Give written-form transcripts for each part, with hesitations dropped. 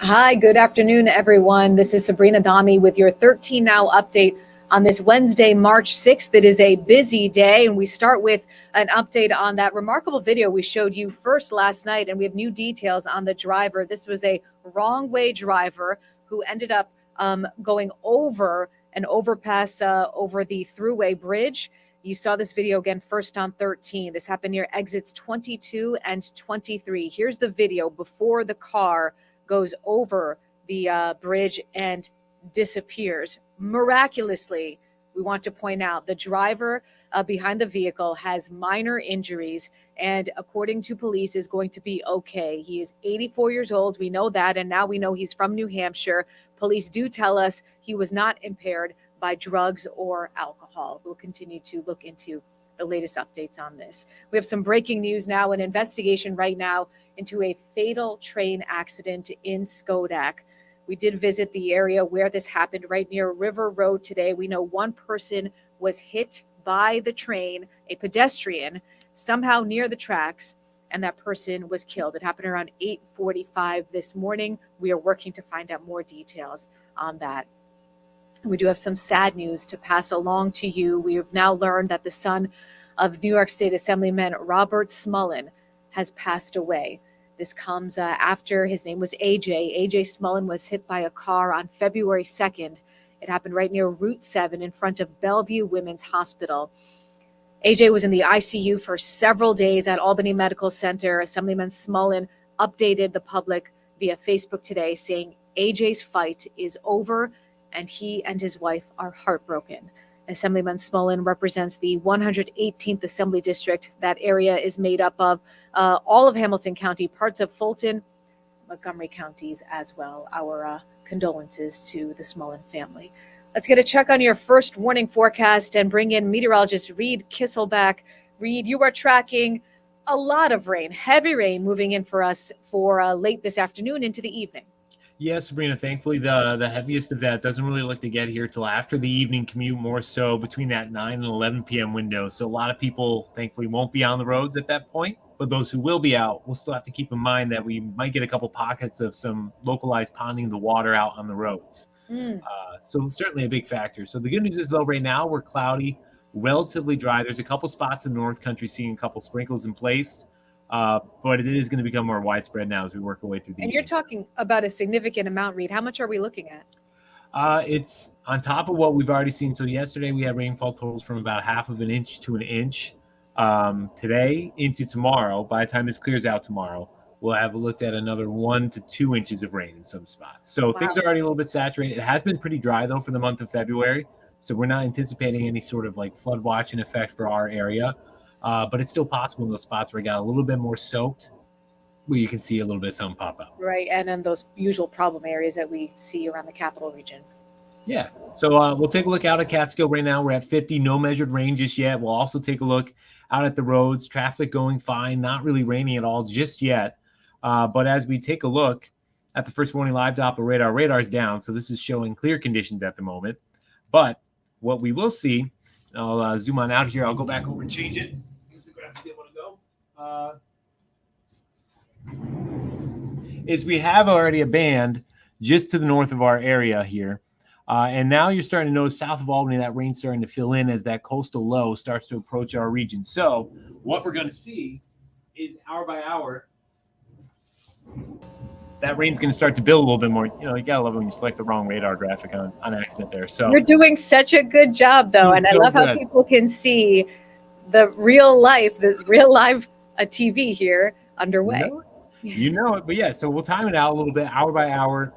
Hi, good afternoon, everyone. This is Sabrina Dami with your 13 Now update on this Wednesday, March 6th. It is a busy day, and we start with an update on that remarkable video we showed you first last night, and we have new details on the driver. This was a wrong way driver who ended up going over an overpass over the thruway bridge. You saw this video again first on 13. This happened near exits 22 and 23. Here's the video before the car goes over the bridge and disappears. Miraculously, we want to point out the driver behind the vehicle has minor injuries and, according to police, is going to be okay. He is 84 years old. We know that, and now we know he's from New Hampshire. Police do tell us he was not impaired by drugs or alcohol. We'll continue to look into the latest updates on this. We have some breaking news now, an investigation right now into a fatal train accident in Skodak. We did visit the area where this happened right near River Road today. We know one person was hit by the train, a pedestrian, somehow near the tracks, and that person was killed. It happened around 8:45 this morning. We are working to find out more details on that. We do have some sad news to pass along to you. We have now learned that the son of New York State Assemblyman Robert Smullen has passed away. This comes after his name was AJ. AJ Smullen was hit by a car on February 2nd. It happened right near Route 7 in front of Bellevue Women's Hospital. AJ was in the ICU for several days at Albany Medical Center. Assemblyman Smullen updated the public via Facebook today saying AJ's fight is over and he and his wife are heartbroken. Assemblyman Smullen represents the 118th Assembly District. That area is made up of all of Hamilton County, parts of Fulton, Montgomery counties as well. Our condolences to the Smullen family. Let's get a check on your first warning forecast and bring in meteorologist Reed Kisselback. Reed, you are tracking a lot of rain, heavy rain moving in for us for late this afternoon into the evening. Yes, Sabrina, thankfully the heaviest of that doesn't really look to get here till after the evening commute, more so between that 9 and 11 p.m. window. So a lot of people, thankfully, won't be on the roads at that point. But those who will be out, we'll still have to keep in mind that we might get a couple pockets of some localized ponding of the water out on the roads. So certainly a big factor. So the good news is, though, right now we're cloudy, relatively dry. There's a couple spots in the North Country seeing a couple sprinkles in place. But it is going to become more widespread now as we work our way through the And you're talking about a significant amount, Reed. How much are we looking at? It's on top of what we've already seen. So yesterday we had rainfall totals from about half of an inch to an inch. Today into tomorrow, by the time this clears out tomorrow, we'll have looked at another 1 to 2 inches of rain in some spots. So things are already a little bit saturated. It has been pretty dry, though, for the month of February. So we're not anticipating any sort of like flood watching effect for our area. But it's still possible in those spots where it got a little bit more soaked, where you can see a little bit of something pop up. Right, and in those usual problem areas that we see around the capital region. Yeah, so we'll take a look out at Catskill right now. We're at 50, no measured rain just yet. We'll also take a look out at the roads. Traffic going fine, not really raining at all just yet. But as we take a look at the first warning live Doppler radar, radar's down, so this is showing clear conditions at the moment. But what we will see, I'll zoom on out here. I'll go back over and change it. The graph to be able to go. Is we have already a band just to the north of our area here. And now you're starting to notice south of Albany, that rain's starting to fill in as that coastal low starts to approach our region. So what we're going to see is hour by hour, that rain's going to start to build a little bit more. You know, you got to love it when you select the wrong radar graphic on accident there. So you're doing such a good job, though. And I love how people can see the real live TV here underway. You know it. But yeah, so we'll time it out a little bit, hour by hour.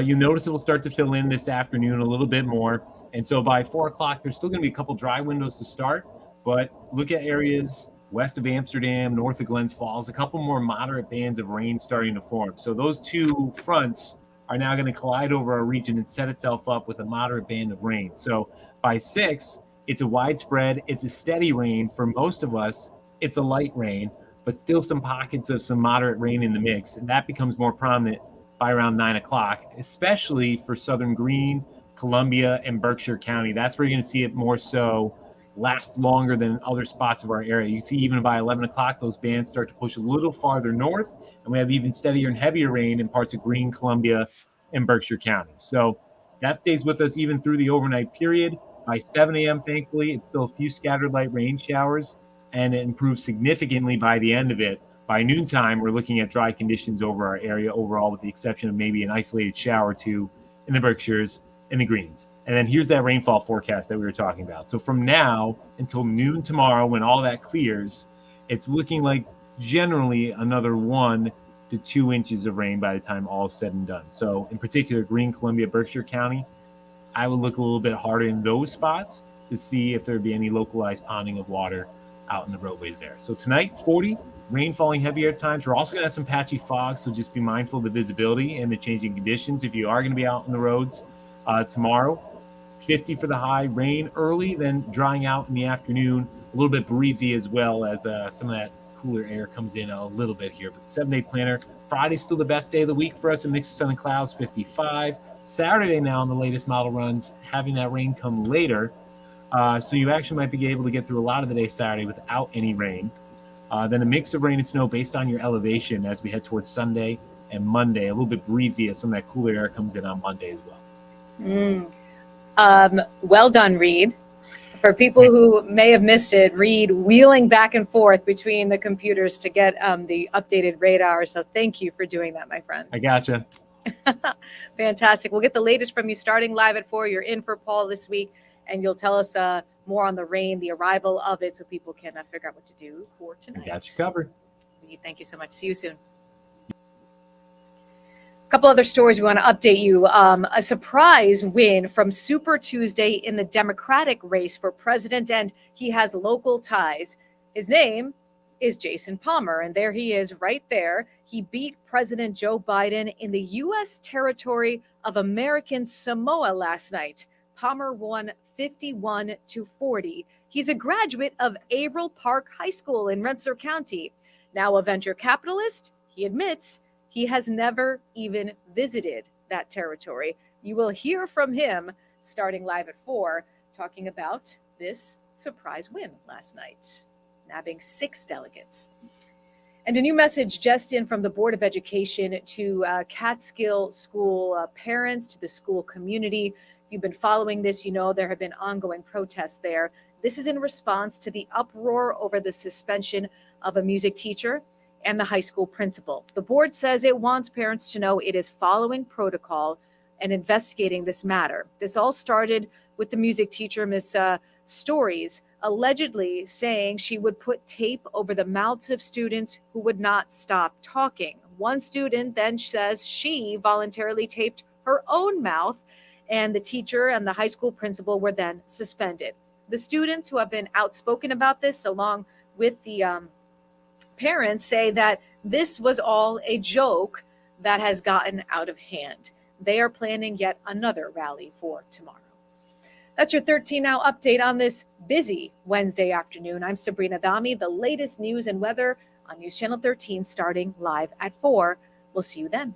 You notice it will start to fill in this afternoon a little bit more. And so by 4 o'clock, there's still going to be a couple dry windows to start. But look at areas west of Amsterdam, north of Glens Falls, a couple more moderate bands of rain starting to form. So those two fronts are now going to collide over our region and set itself up with a moderate band of rain. So by 6, it's a widespread, it's a steady rain. For most of us, it's a light rain, but still some pockets of some moderate rain in the mix. And that becomes more prominent by around 9 o'clock, especially for Southern Greene, Columbia, and Berkshire County. That's where you're going to see it more so last longer than other spots of our area. You see even by 11 o'clock, those bands start to push a little farther north and we have even steadier and heavier rain in parts of Greene, Columbia, and Berkshire County. So that stays with us even through the overnight period. By 7 a.m., thankfully, it's still a few scattered light rain showers, and it improves significantly by the end of it. By noontime, we're looking at dry conditions over our area overall, with the exception of maybe an isolated shower or two in the Berkshires and the Greens. And then here's that rainfall forecast that we were talking about. So from now until noon tomorrow, when all that clears, it's looking like generally another 1 to 2 inches of rain by the time all is said and done. So in particular, Greene, Columbia, Berkshire County, I would look a little bit harder in those spots to see if there'd be any localized ponding of water out in the roadways there. So tonight, 40, rain falling heavier at times. We're also going to have some patchy fog, so just be mindful of the visibility and the changing conditions if you are going to be out on the roads tomorrow. 50 for the high, rain early, then drying out in the afternoon. A little bit breezy as well, as some of that cooler air comes in a little bit here. But the 7-day planner, Friday's still the best day of the week for us. A mix of sun and clouds, 55. Saturday now in the latest model runs, having that rain come later. So you actually might be able to get through a lot of the day Saturday without any rain. Then a mix of rain and snow based on your elevation as we head towards Sunday and Monday. A little bit breezy as some of that cooler air comes in on Monday as well. Well done, Reed. For people who may have missed it, Reed wheeling back and forth between the computers to get the updated radar. So thank you for doing that, my friend. I gotcha. Fantastic. We'll get the latest from you starting live at 4. You're in for Paul this week, and you'll tell us more on the rain, the arrival of it, so people can figure out what to do for tonight. I got you covered. Reed, thank you so much. See you soon. Couple other stories we want to update you. A surprise win from Super Tuesday in the Democratic race for president, and he has local ties. His name is Jason Palmer, and there he is right there. He beat President Joe Biden in the U.S. territory of American Samoa last night. Palmer won 51-40. He's a graduate of Averill Park High School in Rensselaer County. Now a venture capitalist, he admits he has never even visited that territory. You will hear from him starting live at 4, talking about this surprise win last night, nabbing 6 delegates. And a new message just in from the Board of Education to Catskill School parents, to the school community. If you've been following this, you know there have been ongoing protests there. This is in response to the uproar over the suspension of a music teacher and the high school principal. The board says it wants parents to know it is following protocol and investigating this matter. This all started with the music teacher, Miss Stories, allegedly saying she would put tape over the mouths of students who would not stop talking. One student then says she voluntarily taped her own mouth, and the teacher and the high school principal were then suspended. The students who have been outspoken about this, along with the parents, say that this was all a joke that has gotten out of hand. They are planning yet another rally for tomorrow. That's your 13 Now update on this busy Wednesday afternoon. I'm Sabrina Dami. The latest news and weather on News Channel 13 starting live at 4. We'll see you then.